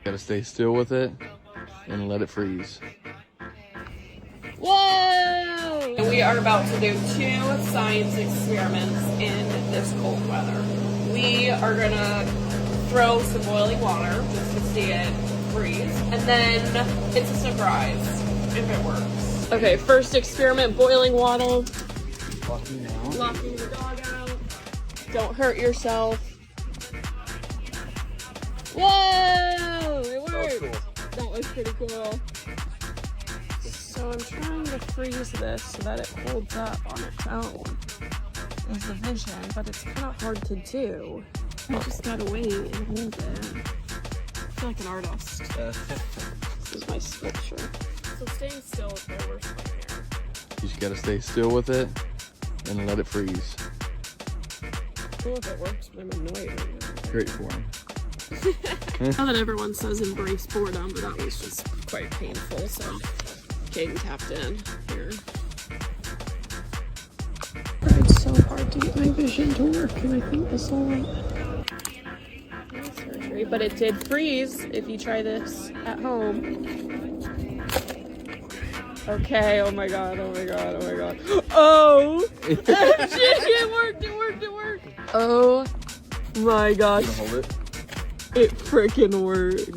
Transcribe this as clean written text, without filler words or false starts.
Gotta stay still with it and let it freeze. Whoa! We are about to do 2 science experiments in this cold weather. We are gonna throw some boiling water just to see it freeze, and then it's a surprise if it works. Okay, first experiment, boiling water. Locking the dog out. Don't hurt yourself. Whoa! It worked! Cool. That was pretty cool. So I'm trying to freeze this so that it holds up on its own. Is the vision, but it's kind of hard to do. I just gotta wait and hold it. I feel like an artist. This is my sculpture. So staying still is my worst nightmare. You just gotta stay still with it and let it freeze. Cool if it works, but I'm annoyed right now. Great for him. Now that everyone says embrace boredom, but that was just quite painful, so Caden tapped in here. It's so hard to get my vision to work, and I think this will surgery, but it did freeze if you try this at home. Okay, oh my god, oh my god, oh my god. Oh! It worked, it worked, it worked! Oh my gosh. Hold it. It freaking worked.